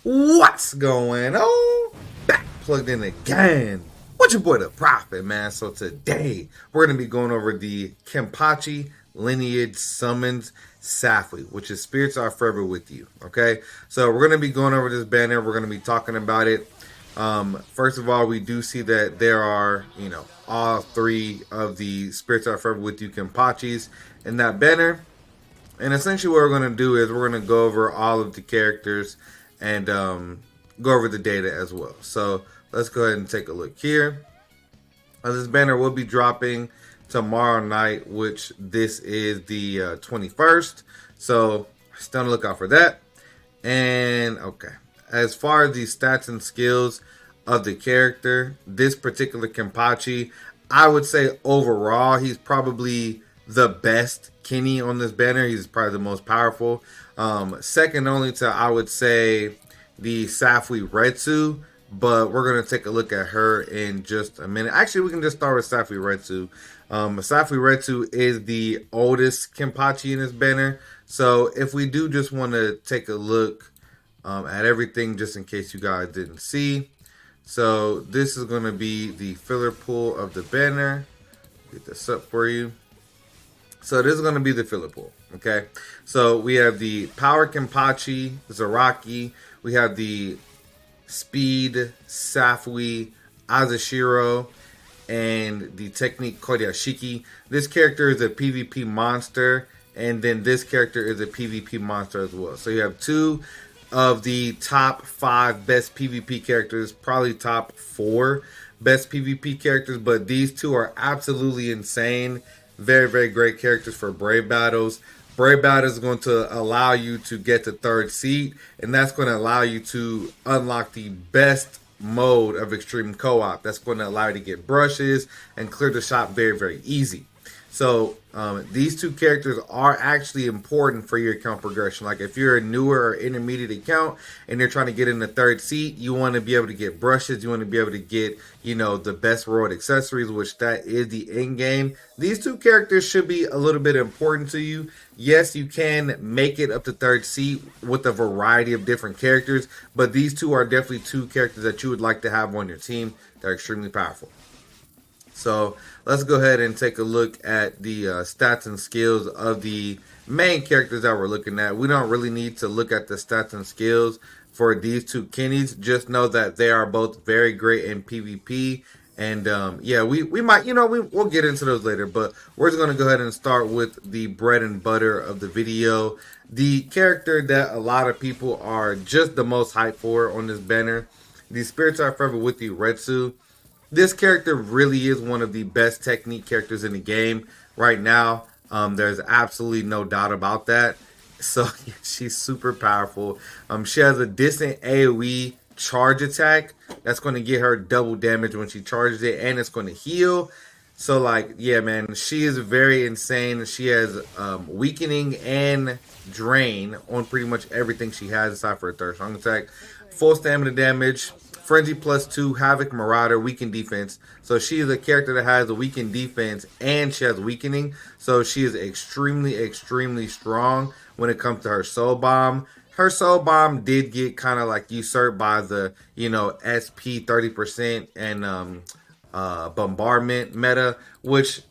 What's going on? Back plugged in again. With your boy the Prophet, man. So today we're gonna be going over the Kenpachi lineage summons SAFWY, which is spirits are forever with you. Okay, so we're gonna be going over this banner. We're gonna be talking about it. First of all, we do see that there are, all three of the spirits are forever with you Kenpachis in that banner. And essentially what we're going to do is we're going to go over all of the characters and go over the data as well. So let's go ahead and take a look here. This banner will be dropping tomorrow night, which this is the 21st. So stay on the lookout for that. And okay, as far as the stats and skills of the character, this particular Kenpachi, I would say overall he's probably the best Kenny on this banner. He's probably the most powerful. Second only to, I would say, the SAFWY Retsu, but we're going to take a look at her in just a minute. Actually, we can just start with SAFWY Retsu. SAFWY Retsu is the oldest Kenpachi in this banner. So if we do just want to take a look at everything, just in case you guys didn't see. So this is going to be the filler pool of the banner. Get this up for you. So this is going to be the filler pool, okay? So we have the Power Kenpachi, Zaraki. We have the Speed, SAFWY, Azashiro, and the Technique Koryashiki. This character is a PvP monster, and then this character is a PvP monster as well. So you have two of the top 5 best PvP characters, probably top 4 best PvP characters, but these two are absolutely insane. Very, very great characters for Brave Battles. Brave Battles is going to allow you to get to 3rd seat, and that's going to allow you to unlock the best mode of Extreme Co-op. That's going to allow you to get brushes and clear the shop very, very easy. So these two characters are actually important for your account progression. Like if you're a newer or intermediate account and you're trying to get in the 3rd seat, you want to be able to get brushes. You want to be able to get, the best world accessories, which that is the end game. These two characters should be a little bit important to you. Yes, you can make it up to 3rd seat with a variety of different characters, but these two are definitely two characters that you would like to have on your team. They're extremely powerful. So let's go ahead and take a look at the stats and skills of the main characters that we're looking at. We don't really need to look at the stats and skills for these two Kennys. Just know that they are both very great in PvP. And yeah, we might, we'll get into those later. But we're just going to go ahead and start with the bread and butter of the video. The character that a lot of people are just the most hyped for on this banner. The Spirits Are Forever With You Retsu. This character really is one of the best technique characters in the game right now. There's absolutely no doubt about that. So she's super powerful. She has a distant AoE charge attack that's going to get her double damage when she charges it, and it's going to heal. So yeah, man, she is very insane. She has weakening and drain on pretty much everything she has aside for a 3rd strong attack. Full stamina damage. Frenzy +2, Havoc, Marauder, weakened defense. So she is a character that has a weakened defense and she has weakening. So she is extremely, extremely strong when it comes to her Soul Bomb. Her Soul Bomb did get kind of usurped by the, SP 30% and bombardment meta, which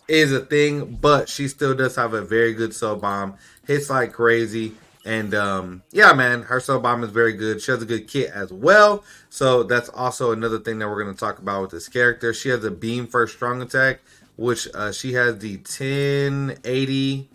is a thing, but she still does have a very good Soul Bomb. Hits like crazy. And yeah, man, her Soul Bomb is very good. She has a good kit as well. So that's also another thing that we're going to talk about with this character. She has a beam first strong attack, which she has the 1080,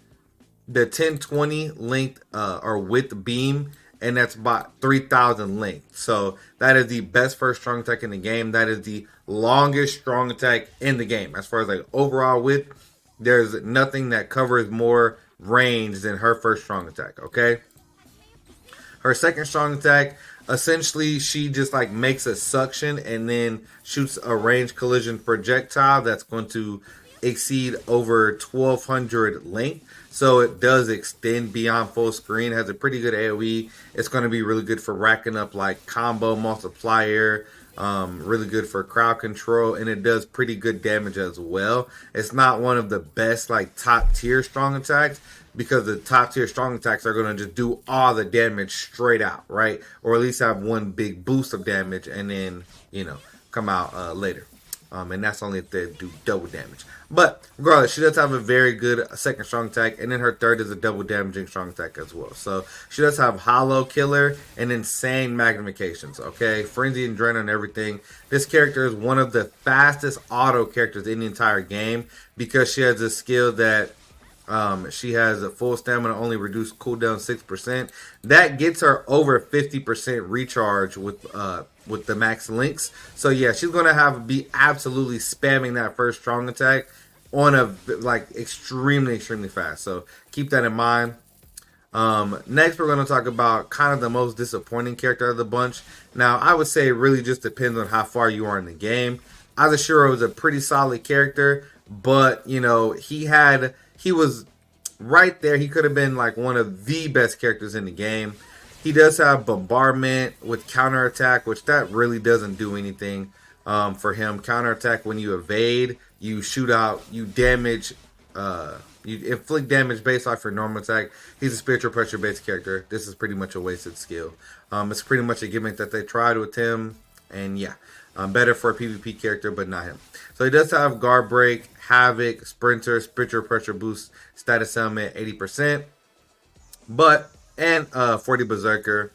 the 1020 length or width beam. And that's about 3000 length. So that is the best first strong attack in the game. That is the longest strong attack in the game. As far as overall width, there's nothing that covers more range than her first strong attack. Okay, her second strong attack, essentially she just makes a suction and then shoots a range collision projectile that's going to exceed over 1200 length. So it does extend beyond full screen. Has a pretty good AoE. It's going to be really good for racking up combo multiplier. Really good for crowd control, and it does pretty good damage as well. It's not one of the best top tier strong attacks, because the top tier strong attacks are going to just do all the damage straight out, right? Or at least have one big boost of damage and then, you know, come out later. And that's only if they do double damage. But regardless, she does have a very good second strong attack, and then her third is a double damaging strong attack as well. So she does have Hollow Killer and insane magnifications, okay? Frenzy and Adrenaline and everything. This character is one of the fastest auto characters in the entire game because she has a skill that she has a full stamina, only reduced cooldown 6%. That gets her over 50% recharge with the max links. So yeah, she's gonna be absolutely spamming that first strong attack on a extremely fast. So keep that in mind. Next, we're gonna talk about kind of the most disappointing character of the bunch. Now, I would say it really just depends on how far you are in the game. Shiro is a pretty solid character, but you know he was right there. He could have been like one of the best characters in the game. He does have Bombardment with counterattack, which that really doesn't do anything for him. Counterattack, when you evade, you shoot out, you damage, you inflict damage based off your normal attack. He's a spiritual pressure based character. This is pretty much a wasted skill. It's pretty much a gimmick that they tried with him, and yeah. Better for a PvP character, but not him. So he does have Guard Break, Havoc, Sprinter, Spiritual Pressure Boost, Status Element 80%, and 40 Berserker.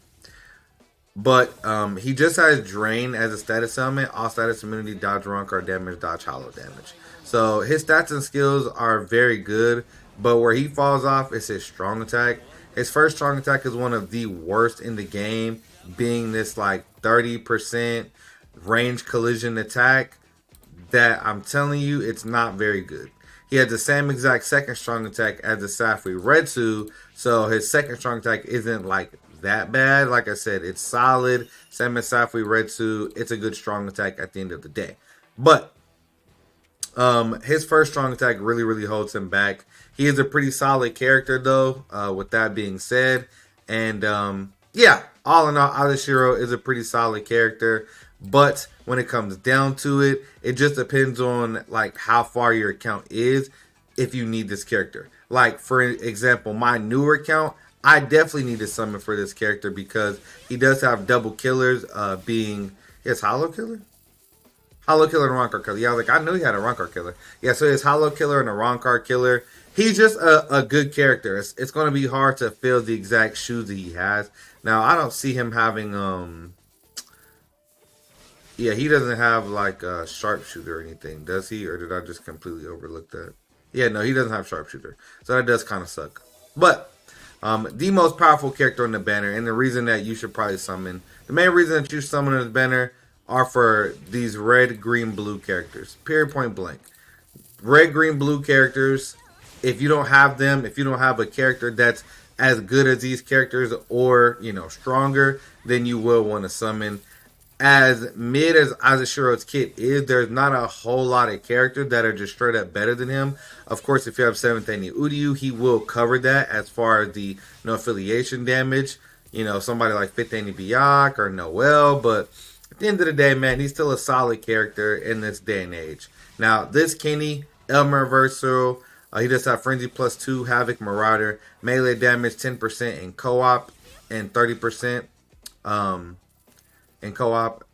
But he just has Drain as a status element, all status immunity, dodge rancor damage, dodge hollow damage. So his stats and skills are very good, but where he falls off is his strong attack. His first strong attack is one of the worst in the game, being this like 30% range collision attack that I'm telling you, it's not very good. He has the same exact second strong attack as the SAFWY Retsu, so his second strong attack isn't like that bad. Like I said, it's solid. Same as SAFWY Retsu, it's a good strong attack at the end of the day. But his first strong attack really holds him back. He is a pretty solid character though, with that being said. And yeah, all in all, Shiro is a pretty solid character. But when it comes down to it, it just depends on like how far your account is if you need this character. Like for example, my newer account, I definitely need to summon for this character because he does have double killers, being his Hollow Killer? Hollow Killer and Rancor Killer. Yeah, I knew he had a Rancor Killer. Yeah, so his Hollow Killer and a Rancor Killer. He's just a good character. It's going to be hard to fill the exact shoes that he has. Now, I don't see him having yeah, he doesn't have like a sharpshooter or anything, does he? Or did I just completely overlook that? Yeah, no, he doesn't have sharpshooter. So that does kind of suck. But the most powerful character on the banner, and the reason that you should probably summon, the main reason that you summon this banner are for these red, green, blue characters. Period, point blank. Red, green, blue characters, if you don't have them, if you don't have a character that's as good as these characters or, you know, stronger, then you will want to summon. As mid as Azashiro's kit is, there's not a whole lot of characters that are just straight up better than him. Of course, if you have 7th Annie Udiu, he will cover that as far as the no affiliation damage. You know, somebody like 5th Annie Biak or Noel, but at the end of the day, man, he's still a solid character in this day and age. Now, this Kenny, Elmer Versal, he does have Frenzy +2, Havoc Marauder, melee damage 10% in co-op, and 30% in co-op.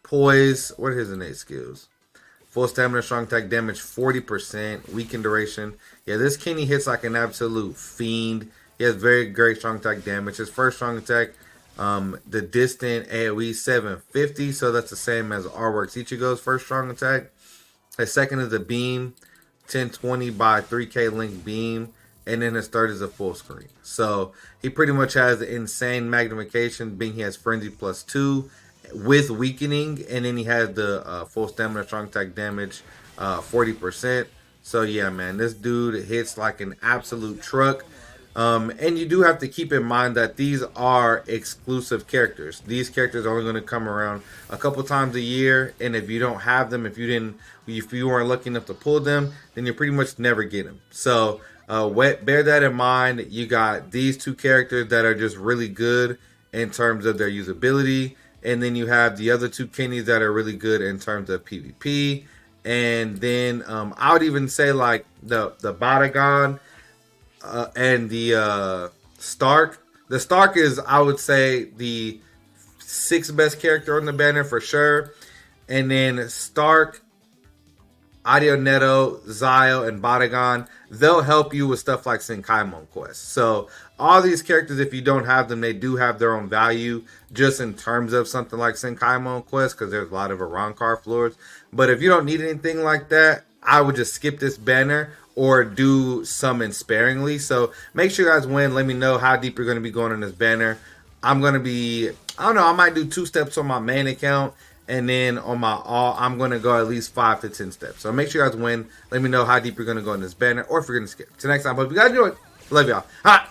Poise, what are his innate skills? Full stamina, strong attack damage 40%, weakened duration. Yeah, this Kenny hits like an absolute fiend. He has very great strong attack damage. His first strong attack, the distant AoE 750, so that's the same as Artworks Ichigo's first strong attack. His second is a beam, 1020 by 3k link beam, and then his third is a full screen. So he pretty much has insane magnification, being he has Frenzy +2 with weakening, and then he has the full stamina, strong attack damage, 40%. So yeah, man, this dude hits like an absolute truck. And you do have to keep in mind that these are exclusive characters. These characters are only going to come around a couple times a year, and if you don't have them, if you weren't lucky enough to pull them, then you pretty much never get them. So bear that in mind. You got these two characters that are just really good in terms of their usability, and then you have the other two Kennys that are really good in terms of PvP. And then I would even say like the Batagon. and the Stark. The Stark is, I would say, the sixth best character on the banner for sure. And then Stark, Neto, Zio, and Batagon, they'll help you with stuff like Senkaimon Quest. So all these characters, if you don't have them, they do have their own value just in terms of something like Senkaimon Quest, because there's a lot of Arankar floors. But if you don't need anything like that, I would just skip this banner or do summon sparingly. So make sure you guys win. Let me know how deep you're going to be going on this banner. I'm going to be, I don't know, I might do 2 steps on my main account. And then on my all, I'm going to go at least 5 to 10 steps. So make sure you guys win. Let me know how deep you're going to go in this banner or if you're going to skip. Till next time, hope you guys enjoyed. Love y'all. Hi.